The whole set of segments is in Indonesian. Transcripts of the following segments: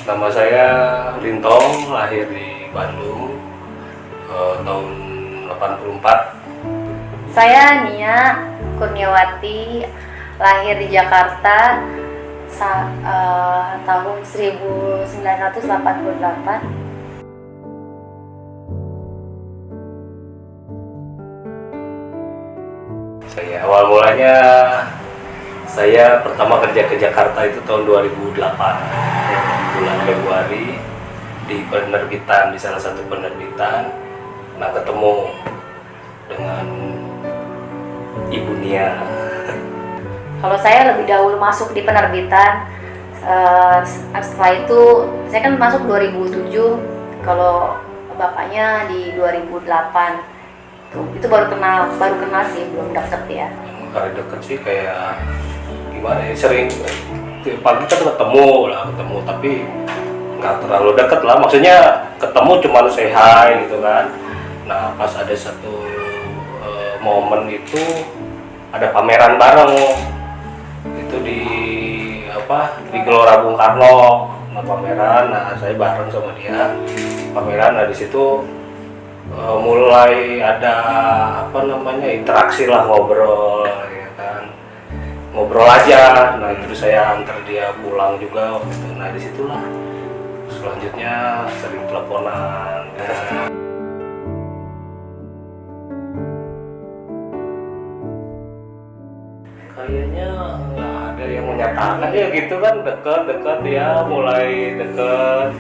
Nama saya Lintong, lahir di Bandung tahun 84. Saya Nia Kurniawati, lahir di Jakarta tahun 1988. Saya awal mulanya saya pertama kerja ke Jakarta itu tahun 2008. Bulan Februari di penerbitan, di salah satu penerbitan. Nah, ketemu dengan Ibu Nia. Kalau saya lebih dahulu masuk di penerbitan, setelah itu saya kan masuk 2007, kalau bapaknya di 2008. Itu baru kenal sih, belum deket ya. Kali deket sih kayak gimana ya, sering pagi kan ketemu tapi nggak terlalu deket lah, maksudnya ketemu cuma say hi gitu kan. Nah, pas ada satu momen itu ada pameran bareng itu di Gelora Bung Karno. Nah, pameran, nah saya bareng sama dia pameran. Nah, di situ mulai ada interaksi lah, ngobrol ya kan, ngobrol aja. Nah, itu saya antar dia pulang juga waktu itu. Nah, disitulah selanjutnya sering teleponan. Kayaknya nggak ada yang menyatakan ya gitu kan, deket ya, mulai deket,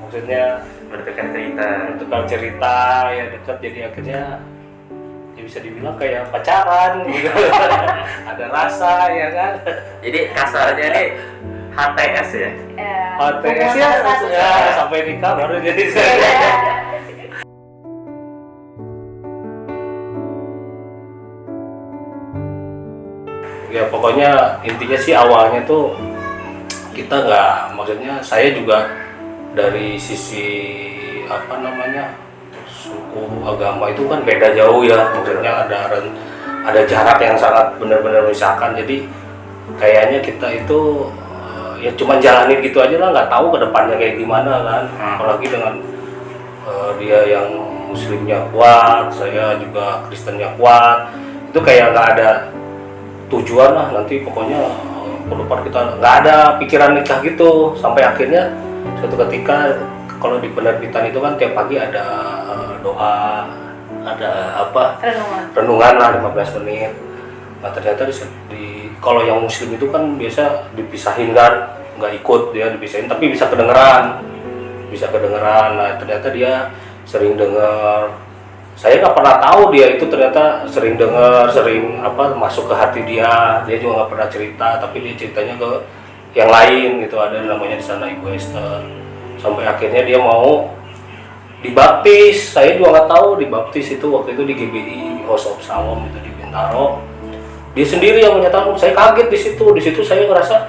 maksudnya bertukar cerita ya, deket, jadi akhirnya ya bisa dibilang kayak pacaran gitu. Ada rasa ya kan. Jadi kasarnya nih HTS ya? HTS ya, sampai nikah baru jadi ya. Pokoknya intinya sih awalnya tuh kita nggak, maksudnya saya juga dari sisi suku agama itu kan beda jauh ya, maksudnya ada jarak yang sangat benar-benar misalkan. Jadi kayaknya kita itu ya cuma jalanin gitu aja lah, nggak tahu ke depannya kayak gimana kan. Apalagi dengan dia yang muslimnya kuat, saya juga Kristennya kuat, itu kayak nggak ada tujuan lah, nanti pokoknya ke depan kita nggak ada pikiran nikah gitu. Sampai akhirnya suatu ketika, kalau di penerbitan itu kan tiap pagi ada doa, ada renungan lah 15 menit. Nah, ternyata kalau yang muslim itu kan biasa dipisahin kan, nggak ikut dia dipisahin, tapi bisa kedengeran. Nah, ternyata dia sering dengar. Saya nggak pernah tahu dia itu ternyata sering dengar, masuk ke hati dia. Dia juga nggak pernah cerita, tapi dia ceritanya ke yang lain gitu. Ada namanya di sana Ibu Esther. Sampai akhirnya dia mau dibaptis. Saya juga nggak tahu dibaptis itu waktu itu di GBI House of Shalom itu di Bintaro. Dia sendiri yang menyatakan. Saya kaget di situ. Di situ saya ngerasa,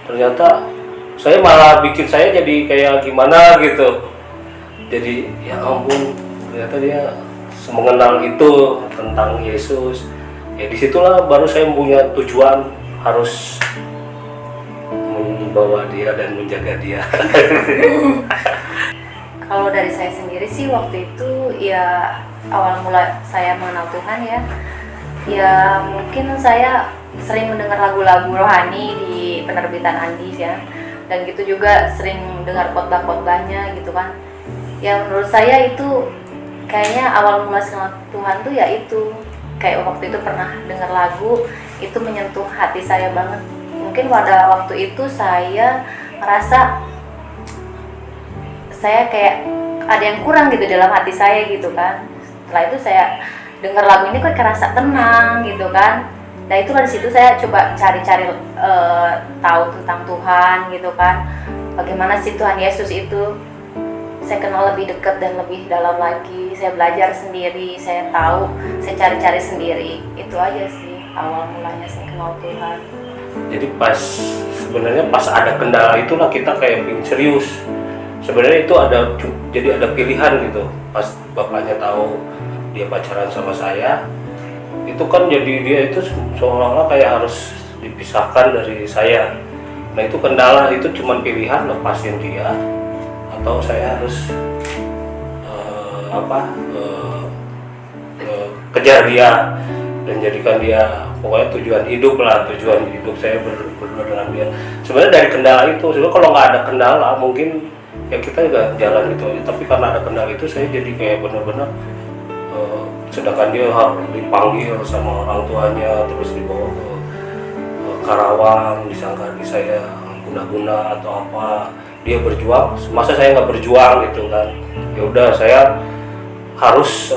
ternyata saya malah bikin saya jadi kayak gimana gitu. Jadi ya ampun, ternyata dia mengenal itu tentang Yesus. Ya disitulah baru saya punya tujuan, harus membawa dia dan menjaga dia. Kalau dari saya sendiri sih waktu itu ya awal mula saya mengenal Tuhan ya mungkin saya sering mendengar lagu-lagu rohani di penerbitan Andi ya, dan gitu juga sering dengar khotbah-khotbahnya gitu kan. Ya menurut saya itu kayaknya awal mula kenal Tuhan tuh ya itu, kayak waktu itu pernah dengar lagu itu menyentuh hati saya banget. Mungkin pada waktu itu saya merasa saya kayak ada yang kurang gitu dalam hati saya gitu kan. Setelah itu saya dengar lagu ini kok kerasa tenang gitu kan. Nah itulah di situ saya coba cari-cari tahu tentang Tuhan gitu kan. Bagaimana sih Tuhan Yesus itu? Saya kenal lebih dekat dan lebih dalam lagi. Saya belajar sendiri, saya tahu, saya cari-cari sendiri. Itu aja sih awal mulanya saya kenal Tuhan. Jadi sebenarnya pas ada kendala itulah kita kayak pengen serius. Sebenarnya itu jadi ada pilihan gitu. Pas bapaknya tahu dia pacaran sama saya, itu kan jadi dia itu seolah-olah kayak harus dipisahkan dari saya. Nah itu kendala, itu cuma pilihan lepasin dia atau saya harus kejar dia dan jadikan dia pokoknya tujuan hidup saya berdua dengan dia. Sebenarnya dari kendala itu, sebenarnya kalau nggak ada kendala mungkin ya kita juga jalan gitu aja, tapi karena ada kendala itu saya jadi kayak benar-benar sedangkan dia harus dipanggil sama orang tuanya terus dibawa ke Karawang, disangka di saya guna-guna atau apa, dia berjuang, masa saya nggak berjuang gitu kan. Ya udah saya harus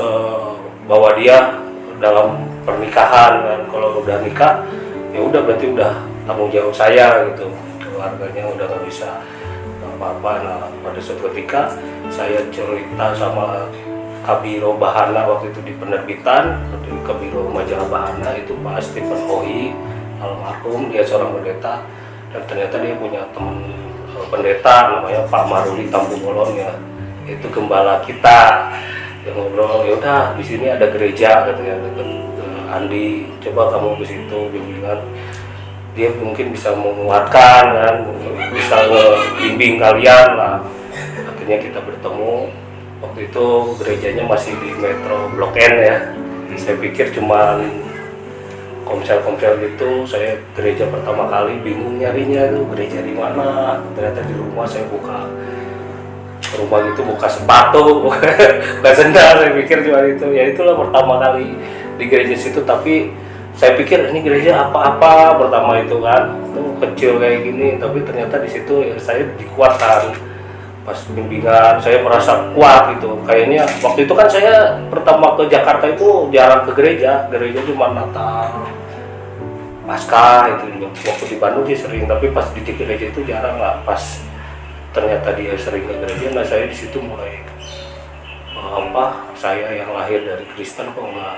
bawa dia dalam pernikahan kan. Kalau udah nikah ya udah berarti udah tanggung jawab saya gitu, keluarganya udah nggak bisa apa-apa. Nah pada suatu ketika saya cerita sama Kabiro Bahana waktu itu di penerbitan, di Kabiro Majalah Bahana itu Pak Stephen Ohi almarhum, dia seorang pendeta dan ternyata dia punya teman pendeta namanya Pak Maruli Tampu Bolon ya, itu gembala kita yang ngobrol. Ya udah di sini ada gereja katanya dekat Andi, coba kamu ke situ bimbingan, dia mungkin bisa menguatkan kan, bisa ngebimbing kalian lah. Akhirnya kita bertemu. Waktu itu gerejanya masih di Metro Blok N ya. Saya pikir cuman komsel-komsel gitu. Saya gereja pertama kali bingung nyarinya itu gereja di mana. Ternyata di rumah saya buka sepatu, buka sendal. Saya pikir cuma itu. Ya itulah pertama kali di gereja situ. Tapi saya pikir ini gereja apa-apa pertama itu kan. Itu kecil kayak gini. Tapi ternyata di situ ya saya dikuatkan. Pas bimbingan saya merasa kuat gitu. Kayaknya waktu itu kan saya pertama ke Jakarta itu jarang ke gereja cuma Natal, Paskah itu. Waktu di Bandung sih sering, tapi pas di gereja itu jarang lah. Pas ternyata dia sering ke gereja, nah saya di situ mulai saya yang lahir dari Kristen kok nggak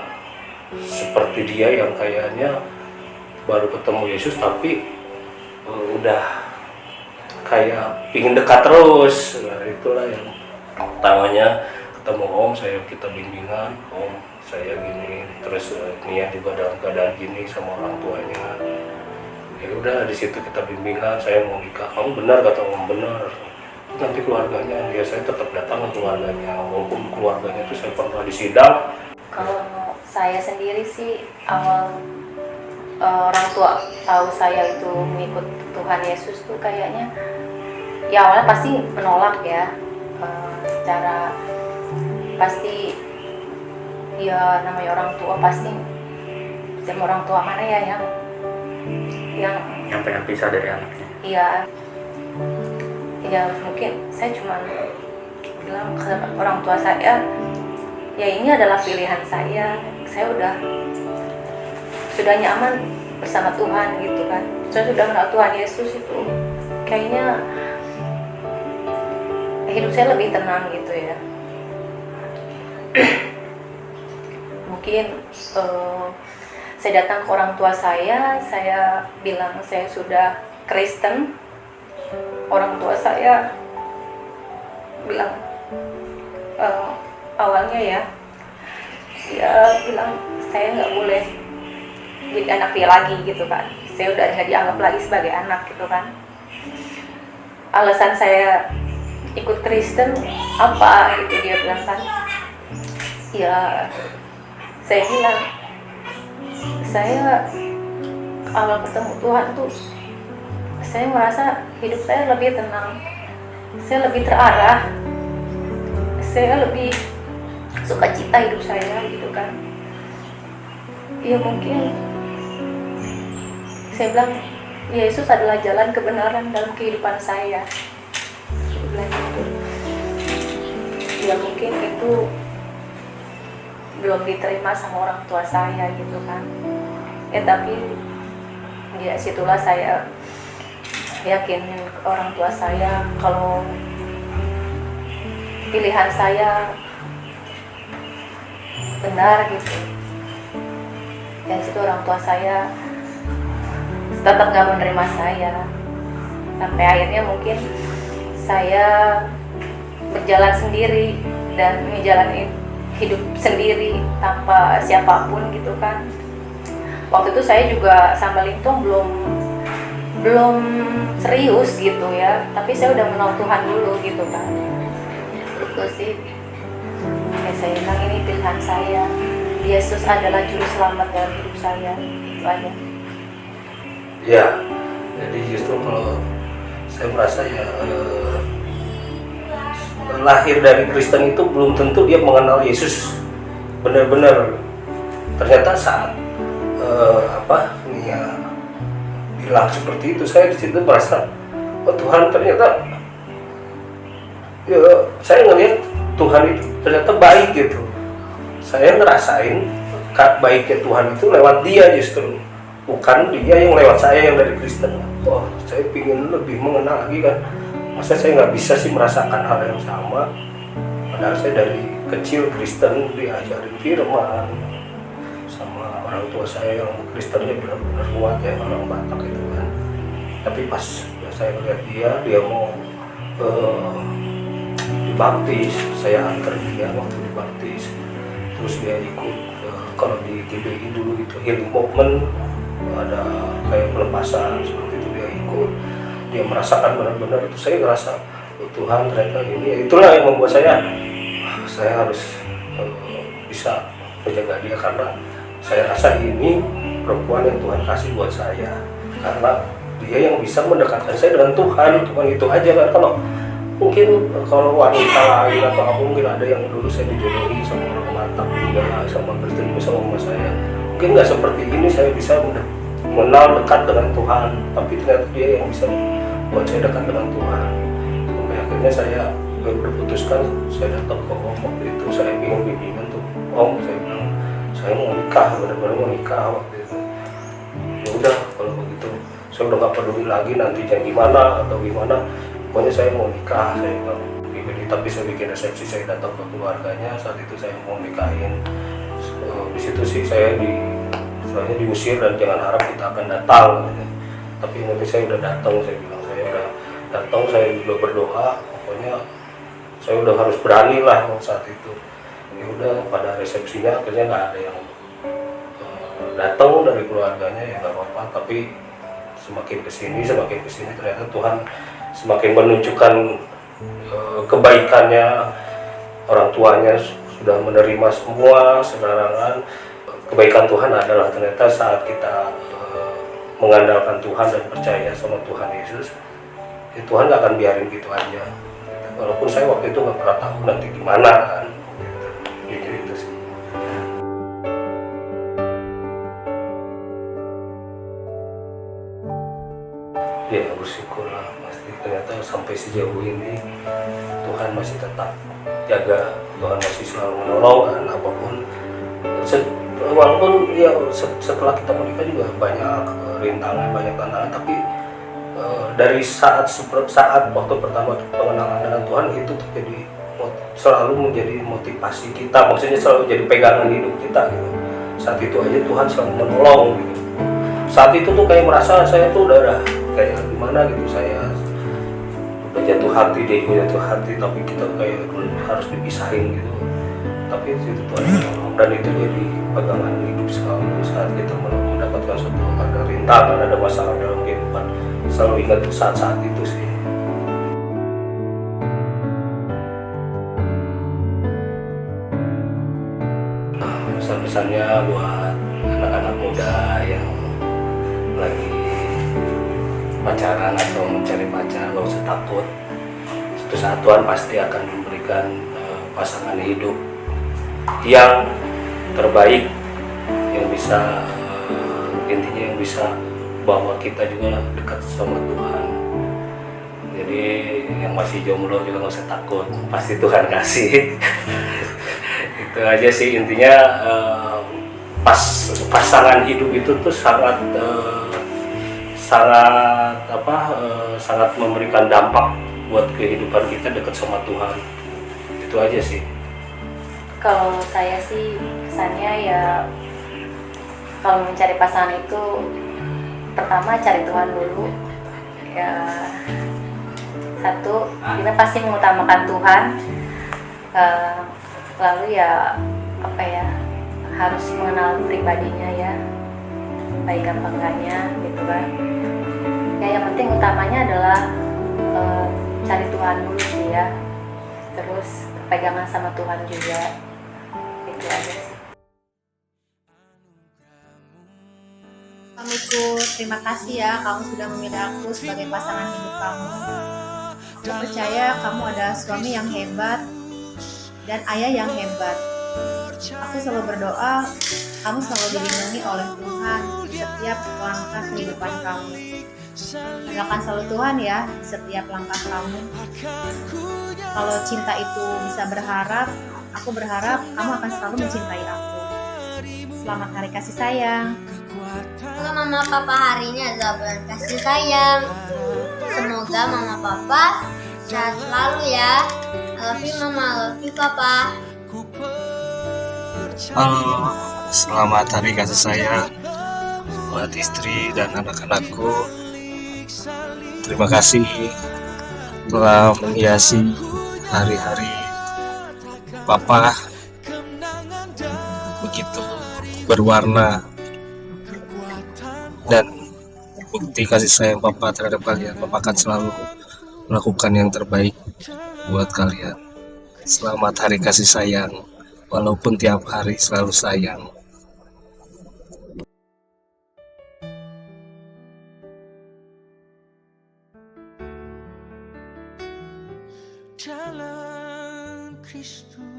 seperti dia yang kayaknya baru ketemu Yesus tapi udah kayak pingin dekat terus. Nah itulah yang pertamanya ketemu Om, kita bimbingan, Om saya gini, terus Nia juga dalam keadaan gini sama orang tuanya. Ya udah di situ kita bimbingan, saya mau nikah, kamu benar kata Om, benar. Nanti keluarganya, ya saya tetap datang ke keluarganya, walaupun keluarganya itu saya pernah di sidang. Kalau saya sendiri sih awal orang tua tahu saya itu mengikut Tuhan Yesus tuh kayaknya ya awalnya pasti menolak ya, secara pasti ya namanya orang tua pasti sama orang tua mana ya yang pengen pisah dari anaknya. Iya mungkin saya cuma bilang ke orang tua saya ya ini adalah pilihan saya sudah nyaman bersama Tuhan gitu kan. Saya sudah kenal Tuhan Yesus itu kayaknya hidup saya lebih tenang gitu ya. Mungkin saya datang ke orang tua saya bilang saya sudah Kristen. Orang tua saya bilang awalnya ya dia bilang saya nggak boleh jadi anak dia lagi gitu kan. Saya udah nggak dianggap lagi sebagai anak gitu kan. Alasan saya ikut Kristen apa gitu dia bilang kan, Ya, saya bilang, saya awal ketemu Tuhan tuh, saya merasa hidup saya lebih tenang, saya lebih terarah, saya lebih sukacita hidup saya gitu kan. Ya mungkin saya bilang Yesus adalah jalan kebenaran dalam kehidupan saya. Saya bilang gitu. Ya mungkin itu belum diterima sama orang tua saya gitu kan. Tapi ya situlah saya yakinin orang tua saya kalau pilihan saya benar gitu. Dan situ orang tua saya tetap nggak menerima saya, sampai akhirnya mungkin saya berjalan sendiri dan menjalani hidup sendiri tanpa siapapun gitu kan. Waktu itu saya juga sama Lintong belum serius gitu ya, tapi saya udah mengenal Tuhan dulu gitu kan. Itu sih saya bilang ini pilihan saya, Yesus adalah juru selamat dalam hidup saya, itu aja. Ya, jadi justru kalau saya merasa ya lahir dari Kristen itu belum tentu dia mengenal Yesus benar-benar. Ternyata saat bilang seperti itu, saya di situ merasa, oh Tuhan ternyata ya, saya ngelihat Tuhan itu ternyata baik gitu. Saya ngerasain baiknya Tuhan itu lewat dia justru, bukan dia yang lewat saya yang dari Kristen. Oh, saya ingin lebih mengenal lagi kan. Masa saya nggak bisa sih merasakan hal yang sama, padahal saya dari kecil Kristen, diajarin firman sama orang tua saya yang Kristennya benar-benar kuat ya, orang Batak itu kan. Tapi pas ya, saya lihat dia mau dibaptis, saya antar dia waktu dibaptis, terus dia ikut kalau di GBI dulu itu healing movement, ada kayak pelepasan seperti itu, dia ikut, dia merasakan benar-benar itu. Saya ngerasa, oh, Tuhan ternyata ini, itulah yang membuat saya harus bisa menjaga dia, karena saya rasa ini perempuan yang Tuhan kasih buat saya, karena dia yang bisa mendekatkan saya dengan Tuhan. Tuhan itu aja kan. Kalau wanita lain atau apa, mungkin ada yang dulu saya dijodohi sama orang Batak juga, sama Kristen juga, sama mama saya, mungkin nggak seperti ini saya bisa mengenal dekat dengan Tuhan. Tapi ternyata dia yang bisa buat saya dekat dengan Tuhan. Sampai akhirnya saya udah putuskan, saya datang ke Om waktu itu, saya ingin bimbingan tuh Om, saya bilang saya mau nikah, benar-benar mau nikah waktu itu. Ya udah kalau begitu, saya udah nggak peduli lagi nantinya gimana atau gimana, pokoknya saya mau nikah, saya bilang. Tapi saya bikin resepsi, saya datang ke keluarganya, saat itu saya mau nikahin. Di situ sih saya diusir dan jangan harap kita akan datang. Tapi nanti saya udah datang, saya bilang saya udah datang, saya juga berdoa, pokoknya saya udah harus berani lah saat itu. Ya udah, pada resepsinya akhirnya nggak ada yang datang dari keluarganya, ya nggak apa-apa. Tapi semakin kesini ternyata Tuhan semakin menunjukkan kebaikannya. Orang tuanya sudah menerima semua senarangan. Kebaikan Tuhan adalah ternyata saat kita mengandalkan Tuhan dan percaya sama Tuhan Yesus, ya Tuhan gak akan biarin gitu aja. Walaupun saya waktu itu gak pernah tahu nanti gimana kan. Gitu itu sih. Ya bersyukurlah, pasti ternyata sampai sejauh ini Tuhan masih tetap jaga, Tuhan masih selalu menolong kan, apapun. Walaupun ya setelah kita menikah juga banyak rintangan, banyak tantangan, tapi dari saat waktu pertama pengenalan dengan Tuhan itu selalu menjadi motivasi kita, maksudnya selalu jadi pegangan hidup kita gitu. Saat itu aja Tuhan selalu menolong gitu. Saat itu tuh kayak merasa saya tuh udah kayak gimana gitu, saya udah jatuh hati, dia juga jatuh hati, tapi kita kayak harus dipisahin gitu. Tapi itu Tuhan menolong, dan itu jadi pegangan hidup selalu saat kita mendapatkan suatu ada rintangan, ada masalah dalam kehidupan, selalu ingat saat-saat itu sih. pokoknya buat anak-anak muda yang lagi pacaran atau mencari pacar, gak usah takut. Suatu saat Tuhan pasti akan memberikan pasangan hidup yang terbaik, yang bisa intinya yang bisa bawa kita juga dekat sama Tuhan. Jadi yang masih jomblo juga nggak usah takut, pasti Tuhan kasih. Itu aja sih intinya. Pasangan hidup itu tuh sangat sangat memberikan dampak buat kehidupan kita dekat sama Tuhan. Itu aja sih. Kalau saya sih kesannya ya, kalau mencari pasangan itu pertama cari Tuhan dulu ya. Satu, kita pasti mengutamakan Tuhan. Lalu ya apa ya, harus mengenal pribadinya ya, baik apa enggaknya gitu kan ya. Yang penting utamanya adalah cari Tuhan dulu sih ya, terus pegangan sama Tuhan juga. Itu aja sih. Suamiku, terima kasih ya kamu sudah memilih aku sebagai pasangan hidup kamu. Aku percaya kamu adalah suami yang hebat dan ayah yang hebat. Aku selalu berdoa kamu selalu dilindungi oleh Tuhan di setiap langkah kehidupan kamu. Andalkan selalu Tuhan ya di setiap langkah kamu. Kalau cinta itu bisa berharap, aku berharap kamu akan selalu mencintai aku. Selamat Hari Kasih Sayang. Halo Mama Papa, hari ini adalah bulan kasih sayang. Semoga Mama Papa sehat selalu ya. I love you Mama, I love you Papa. Halo, selamat Hari Kasih Sayang buat istri dan anak-anakku. Terima kasih telah menghiasi hari-hari Papa begitu berwarna dan bukti kasih sayang Papa terhadap kalian. Papa akan selalu melakukan yang terbaik buat kalian. Selamat Hari Kasih Sayang, walaupun tiap hari selalu sayang. Dalam Kristus.